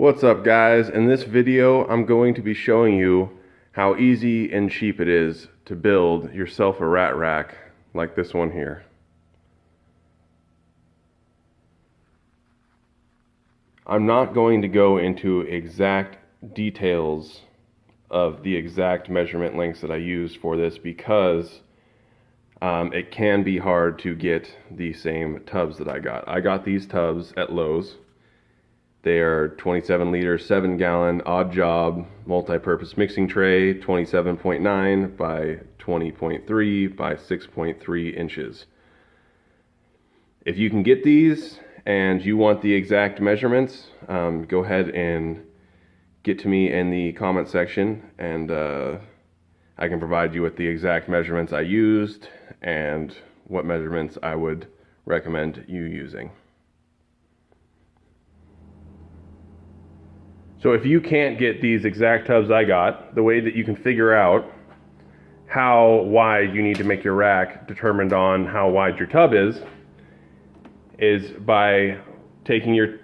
What's up guys? In this video I'm going to be showing you how easy and cheap it is to build yourself a rat rack like this one here. I'm not going to go into exact details of the exact measurement lengths that I use for this because it can be hard to get the same tubs that I got. I got these tubs at Lowe's. They are 27 liter, 7 gallon, odd job, multi-purpose mixing tray, 27.9 by 20.3 by 6.3 inches. If you can get these and you want the exact measurements, go ahead and get to me in the comment section and I can provide you with the exact measurements I used and what measurements I would recommend you using. So if you can't get these exact tubs I got, the way that you can figure out how wide you need to make your rack determined on how wide your tub is by taking your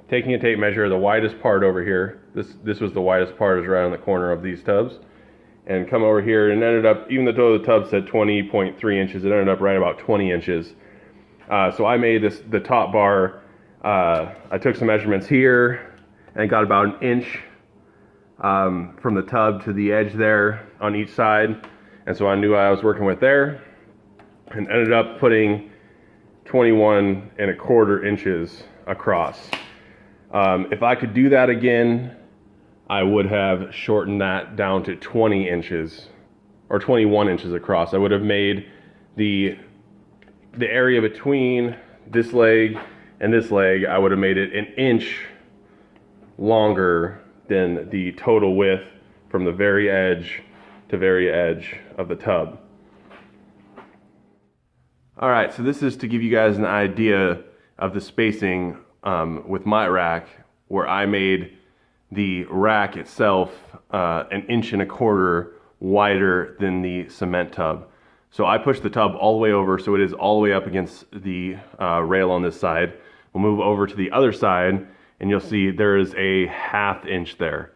taking a tape measure, the widest part over here. This was the widest part, is right on the corner of these tubs, and come over here, and ended up, even though the tub said 20.3 inches, it ended up right about 20 inches. So I made the top bar. I took some measurements here and got about an inch from the tub to the edge there on each side, and so I knew I was working with there, and ended up putting 21.25 inches across. If I could do that again, I would have shortened that down to 20 inches or 21 inches across. I would have made the area between this leg and this leg, I would have made it an inch longer than the total width from the very edge to very edge of the tub. Alright, so this is to give you guys an idea of the spacing with my rack, where I made the rack itself 1.25 inches wider than the cement tub. So I pushed the tub all the way over, so it is all the way up against the rail on this side. We'll move over to the other side, and you'll see there is a 1/2 inch there.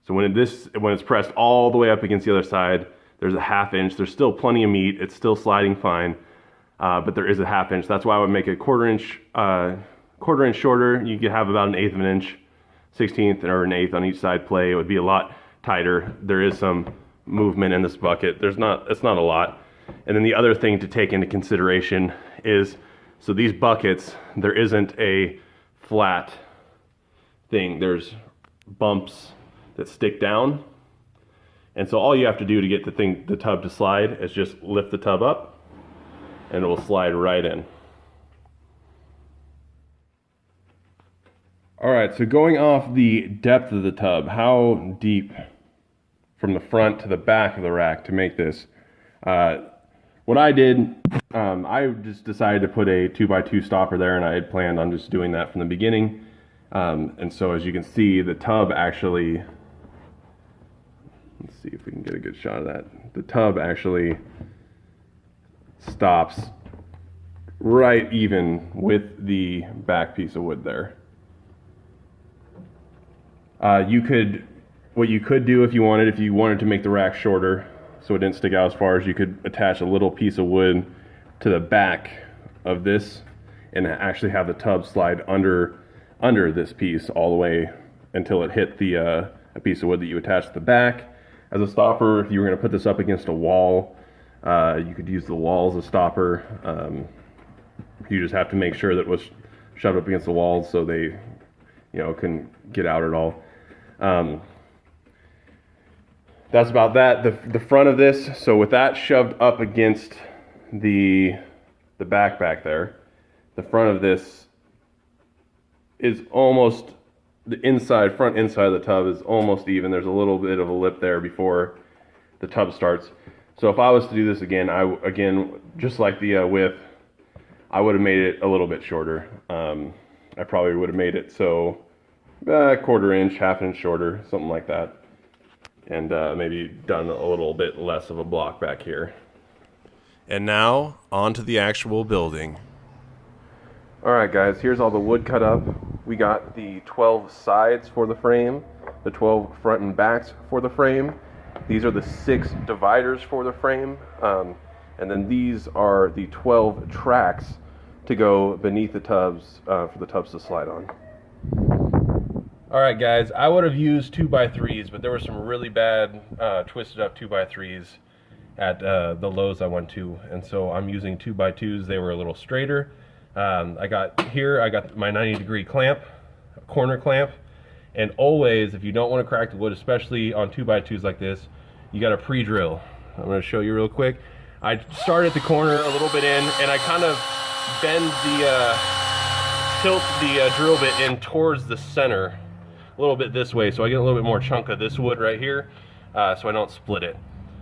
So when it's pressed all the way up against the other side, there's a 1/2 inch. There's still plenty of meat. It's still sliding fine, but there is a 1/2 inch. That's why I would make it quarter inch shorter. You could have about 1/8 of an inch, 1/16 or 1/8 on each side play. It would be a lot tighter. There is some movement in this bucket. It's not a lot. And then the other thing to take into consideration is, so these buckets, there isn't a flat thing. There's bumps that stick down. And so all you have to do to get the tub to slide is just lift the tub up and it will slide right in. Alright, so going off the depth of the tub, how deep from the front to the back of the rack to make this. What I did, I just decided to put a 2x2 stopper there, and I had planned on just doing that from the beginning. And so as you can see, the tub actually, let's see if we can get a good shot of that. The tub actually stops right even with the back piece of wood there. What you could do if you wanted to make the rack shorter, so it didn't stick out as far, as you could attach a little piece of wood to the back of this and actually have the tub slide under this piece all the way until it hit the a piece of wood that you attached to the back as a stopper. If you were going to put this up against a wall, you could use the wall as a stopper. You just have to make sure that it was shoved up against the walls so they couldn't get out at all. That's about that. The front of this, so with that shoved up against the back there, the front of this is almost, the front inside of the tub is almost even. There's a little bit of a lip there before the tub starts. So if I was to do this again, just like the width, I would have made it a little bit shorter. I probably would have made it so 1/4 inch, 1/2 inch shorter, something like that. And maybe done a little bit less of a block back here. And now, on to the actual building. Alright guys, here's all the wood cut up. We got the 12 sides for the frame, the 12 front and backs for the frame. These are the 6 dividers for the frame, and then these are the 12 tracks to go beneath the tubs for the tubs to slide on. Alright guys, I would have used 2x3s, but there were some really bad twisted up 2x3s at the Lowe's I went to, and so I'm using 2x2s. They were a little straighter. I got my 90-degree clamp, a corner clamp, and always, if you don't want to crack the wood, especially on 2x2s like this, you got to pre-drill. I'm going to show you real quick. I start at the corner a little bit in, and I kind of bend tilt the drill bit in towards the center a little bit this way, so I get a little bit more chunk of this wood right here, so I don't split it.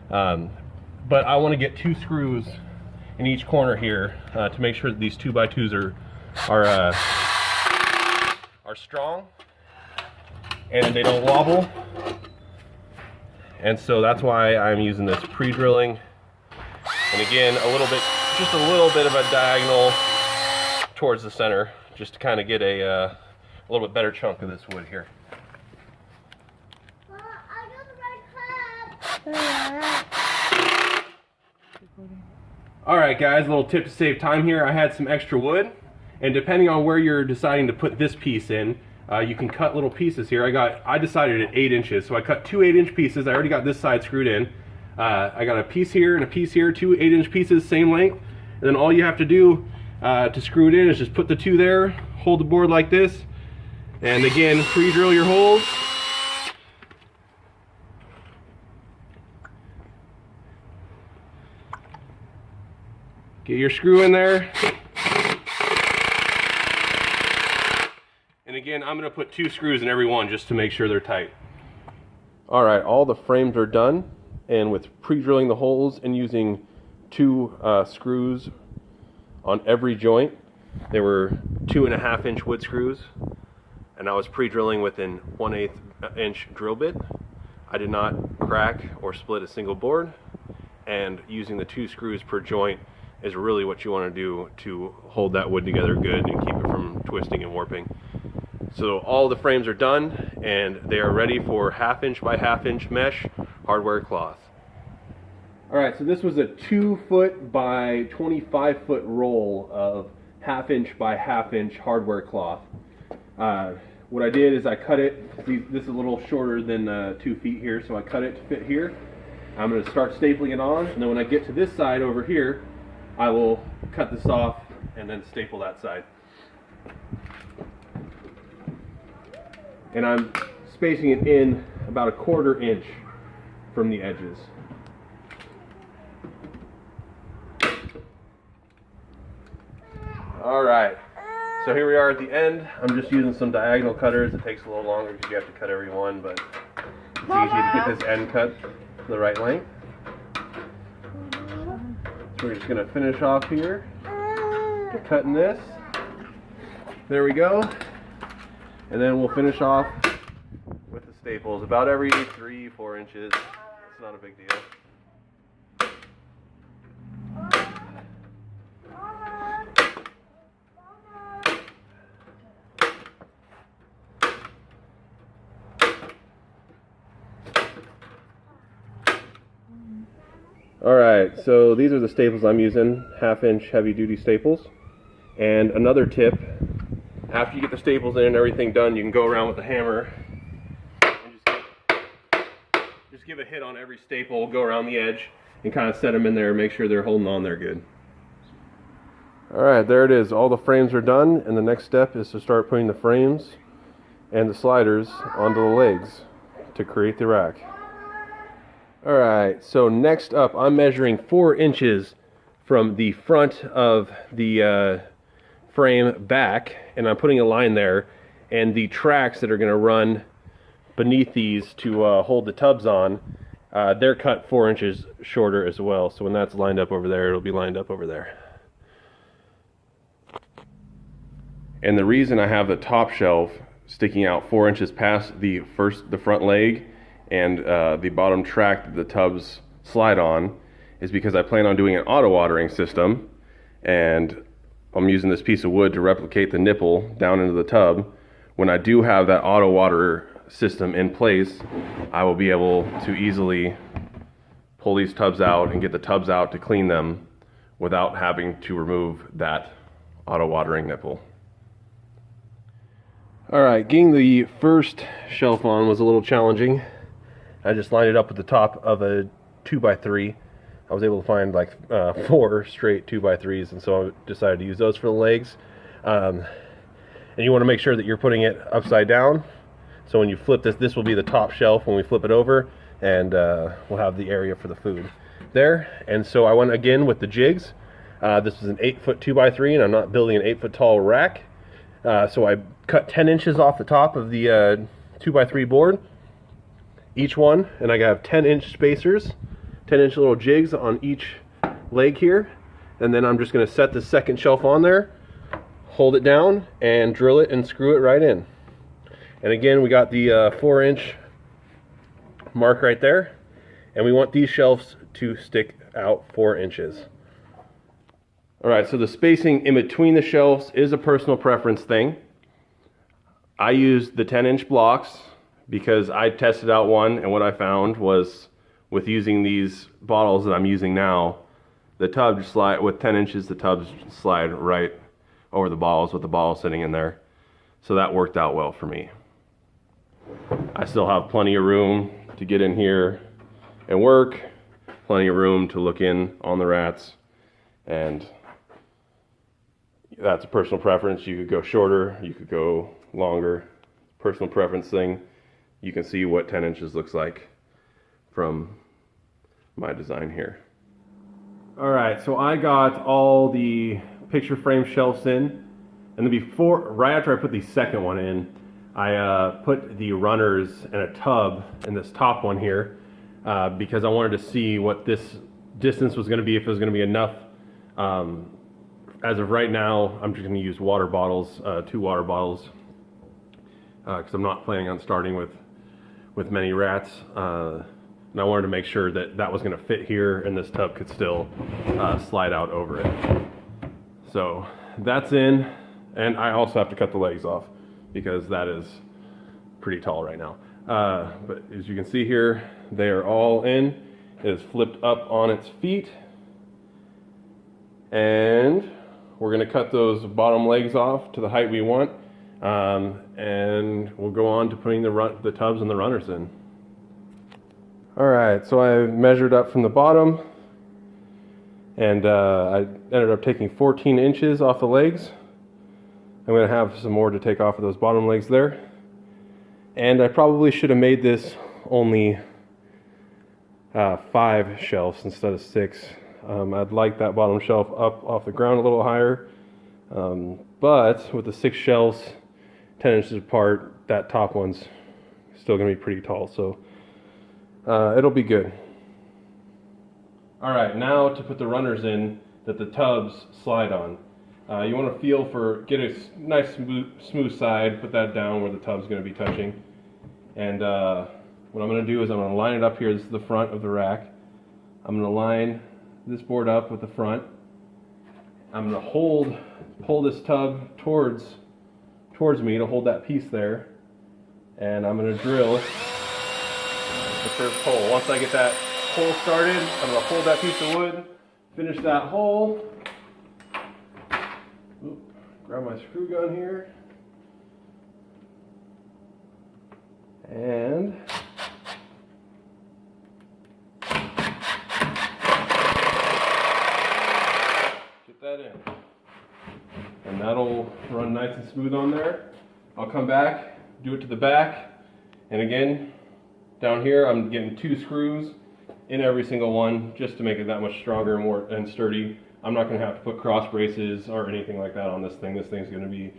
But I want to get 2 screws in each corner here to make sure that these 2x2s are strong and they don't wobble. And so that's why I'm using this pre-drilling. And again, just a little bit of a diagonal towards the center, just to kind of get a little bit better chunk of this wood here. Alright guys, a little tip to save time here. I had some extra wood, and depending on where you're deciding to put this piece in, you can cut little pieces here. I decided at 8 inches, so I cut 2 8-inch pieces. I already got this side screwed in. I got a piece here and a piece here, 2 8-inch pieces, same length. And then all you have to do to screw it in is just put the 2 there, hold the board like this, and again, pre-drill your holes. Get your screw in there. And again, I'm going to put 2 screws in every one just to make sure they're tight. Alright, all the frames are done, and with pre-drilling the holes and using 2 screws on every joint, they were 2.5-inch wood screws, and I was pre-drilling with an 1/8 inch drill bit. I did not crack or split a single board, and using the 2 screws per joint is really what you want to do to hold that wood together good and keep it from twisting and warping. So all the frames are done, and they are ready for 1/2-inch by 1/2-inch mesh hardware cloth. Alright, so this was a 2-foot by 25-foot roll of 1/2-inch by 1/2-inch hardware cloth. What I did is I cut it. This is a little shorter than 2 feet here, so I cut it to fit here. I'm going to start stapling it on, and then when I get to this side over here, I will cut this off and then staple that side. And I'm spacing it in about 1/4 inch from the edges. Alright, so here we are at the end. I'm just using some diagonal cutters. It takes a little longer because you have to cut every one, but it's easy to get this end cut to the right length. So we're just going to finish off here, cutting this. There we go. And then we'll finish off with the staples about every 3-4 inches. It's not a big deal. Alright, so these are the staples I'm using, 1/2-inch heavy-duty staples. And another tip, after you get the staples in and everything done, you can go around with the hammer and just give a hit on every staple, go around the edge, and kind of set them in there and make sure they're holding on there good. Alright, there it is. All the frames are done, and the next step is to start putting the frames and the sliders onto the legs to create the rack. Alright, so next up I'm measuring 4 inches from the front of the frame back, and I'm putting a line there, and the tracks that are going to run beneath these to hold the tubs on, they're cut 4 inches shorter as well, so when that's lined up over there, it'll be lined up over there. And the reason I have the top shelf sticking out 4 inches past the front leg and the bottom track that the tubs slide on is because I plan on doing an auto watering system, and I'm using this piece of wood to replicate the nipple down into the tub. When I do have that auto water system in place, I will be able to easily pull these tubs out and get the tubs out to clean them without having to remove that auto watering nipple. Alright, getting the first shelf on was a little challenging. I just lined it up at the top of a 2x3. I was able to find like 4 straight 2x3s, and so I decided to use those for the legs. And you want to make sure that you're putting it upside down. So when you flip this will be the top shelf when we flip it over, and we'll have the area for the food there. And so I went again with the jigs. This is an 8-foot 2x3, and I'm not building an 8-foot tall rack. So I cut 10 inches off the top of the 2x3 board, each one, and I have 10-inch spacers, 10-inch little jigs on each leg here. And then I'm just going to set the second shelf on there, hold it down, and drill it and screw it right in. And again, we got the 4-inch mark right there, and we want these shelves to stick out 4 inches. Alright, so the spacing in between the shelves is a personal preference thing. I used the 10-inch blocks because I tested out one, and what I found was with using these bottles that I'm using now, the tubs slide, with 10 inches, the tubs slide right over the bottles with the bottle sitting in there. So that worked out well for me. I still have plenty of room to get in here and work, plenty of room to look in on the rats, and that's a personal preference. You could go shorter, you could go longer. Personal preference thing. You can see what 10 inches looks like from my design here. Alright, so I got all the picture frame shelves in, and then right after I put the second one in, I put the runners in a tub in this top one here because I wanted to see what this distance was going to be, if it was going to be enough. As of right now, I'm just going to use water bottles, 2 water bottles, because I'm not planning on starting with many rats. And I wanted to make sure that that was going to fit here and this tub could still slide out over it. So that's in, and I also have to cut the legs off because that is pretty tall right now. But as you can see here, they are all in. It is flipped up on its feet, and we're going to cut those bottom legs off to the height we want, and we'll go on to putting the tubs and the runners in. Alright, so I measured up from the bottom, and I ended up taking 14 inches off the legs. I'm going to have some more to take off of those bottom legs there. And I probably should have made this only 5 shelves instead of 6. I'd like that bottom shelf up off the ground a little higher. But with the 6 shelves 10 inches apart, that top one's still going to be pretty tall. So it'll be good. Alright, now to put the runners in that the tubs slide on. You want to get a nice smooth side, put that down where the tub's going to be touching. And what I'm going to do is I'm going to line it up here. This is the front of the rack. I'm going to line this board up with the front. I'm going to pull this tub towards me to hold that piece there. And I'm going to drill the first hole. Once I get that hole started, I'm going to hold that piece of wood, finish that hole. Oop, grab my screw gun here. And get that in. And that'll run nice and smooth on there. I'll come back, do it to the back, and again, down here I'm getting 2 screws in every single one just to make it that much stronger and sturdy. I'm not going to have to put cross braces or anything like that on this thing. This thing's going to be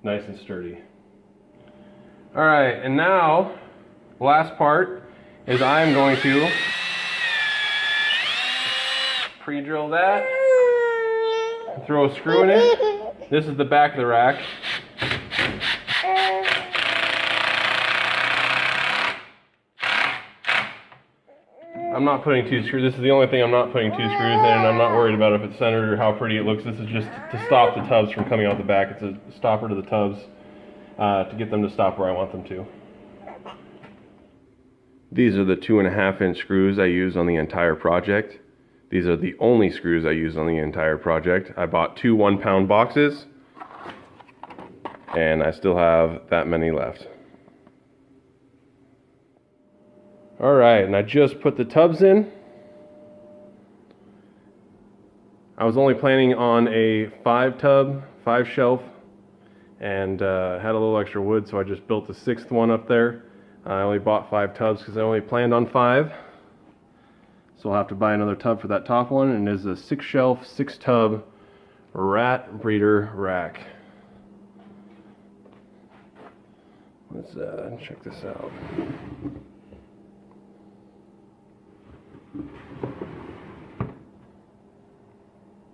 nice and sturdy. Alright, and now the last part is I'm going to pre-drill that, throw a screw in it. This is the back of the rack. I'm not putting 2 screws. This is the only thing I'm not putting 2 screws in, and I'm not worried about if it's centered or how pretty it looks. This is just to stop the tubs from coming out the back. It's a stopper to the tubs to get them to stop where I want them to. These are the 2.5-inch screws I use on the entire project. These are the only screws I use on the entire project. I bought 2 1-pound boxes, and I still have that many left. Alright, and I just put the tubs in. I was only planning on a 5-tub, 5-shelf, and had a little extra wood, so I just built the 6th one up there. I only bought 5 tubs because I only planned on 5. So I'll have to buy another tub for that top one, and it is a 6-shelf, 6-tub rat breeder rack. Let's check this out.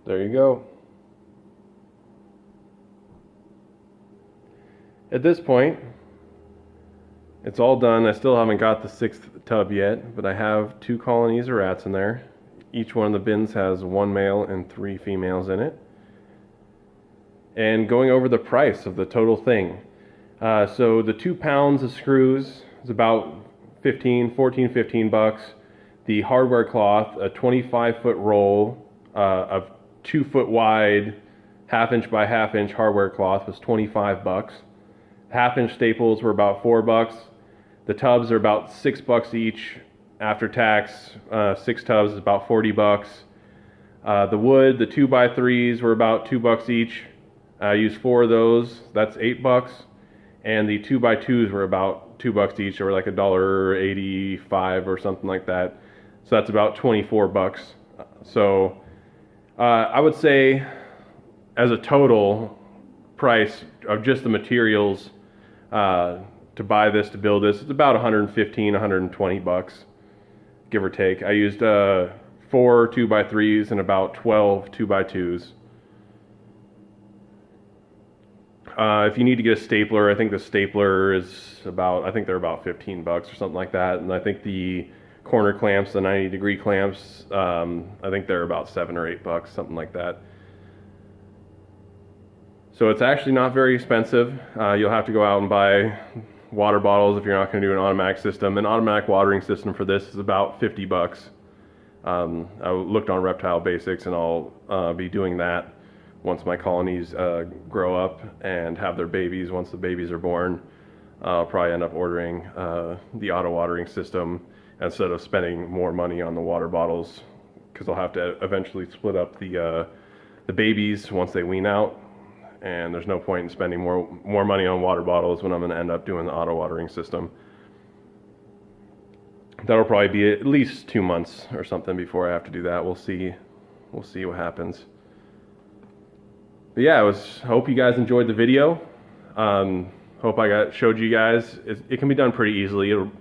There you go. At this point, it's all done. I still haven't got the 6th tub yet, but I have 2 colonies of rats in there. Each one of the bins has 1 male and 3 females in it. And going over the price of the total thing. So the 2 pounds of screws is about 15 bucks. The hardware cloth, a 25-foot roll of 2-foot wide, 1/2-inch by 1/2-inch hardware cloth was 25 bucks. 1/2-inch staples were about 4 bucks. The tubs are about 6 bucks each after tax. 6 tubs is about 40 bucks. The wood, the 2x3s were about 2 bucks each. I used 4 of those. That's 8 bucks. And the 2x2s were about 2 bucks each. They were like $1.85 or something like that. So that's about 24 bucks. So I would say as a total price of just the materials to buy this, to build this, it's about 115, 120 bucks, give or take. I used 4 2x3s and about 12 2x2s. If you need to get a stapler, I think the stapler is about, I think they're about 15 bucks or something like that. And I think the corner clamps, the 90-degree clamps, I think they're about 7 or 8 bucks, something like that. So it's actually not very expensive. You'll have to go out and buy water bottles if you're not going to do an automatic system. An automatic watering system for this is about 50 bucks. I looked on Reptile Basics, and I'll be doing that once my colonies grow up and have their babies. Once the babies are born, I'll probably end up ordering the auto watering system instead of spending more money on the water bottles, because I'll have to eventually split up the babies once they wean out, and there's no point in spending more money on water bottles when I'm going to end up doing the auto watering system. That'll probably be at least 2 months or something before I have to do that. We'll see what happens. But yeah, hope you guys enjoyed the video. Hope I showed you guys. It can be done pretty easily. It'll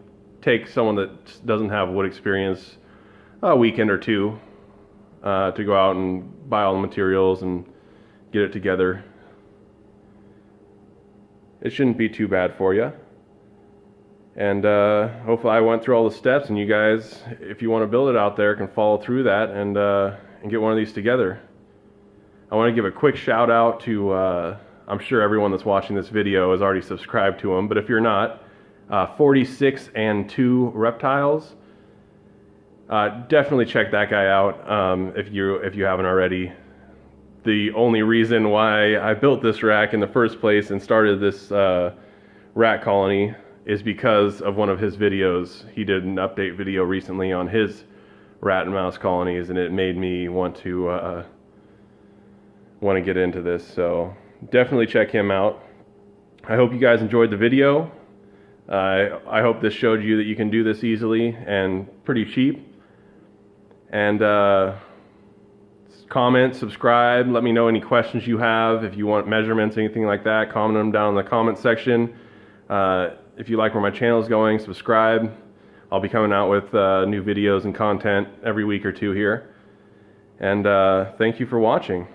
take someone that doesn't have wood experience a weekend or 2 to go out and buy all the materials and get it together. It shouldn't be too bad for you. And hopefully I went through all the steps, and you guys, if you want to build it out there, can follow through that and get one of these together. I want to give a quick shout out to, I'm sure everyone that's watching this video has already subscribed to him, but if you're not, 46 and 2 Reptiles. Definitely check that guy out if you haven't already. The only reason why I built this rack in the first place and started this rat colony is because of one of his videos. He did an update video recently on his rat and mouse colonies, and it made me want to get into this. So definitely check him out. I hope you guys enjoyed the video. I hope this showed you that you can do this easily and pretty cheap. And comment, subscribe, let me know any questions you have. If you want measurements, anything like that, comment them down in the comment section. If you like where my channel is going, subscribe. I'll be coming out with new videos and content every week or 2 here. And thank you for watching.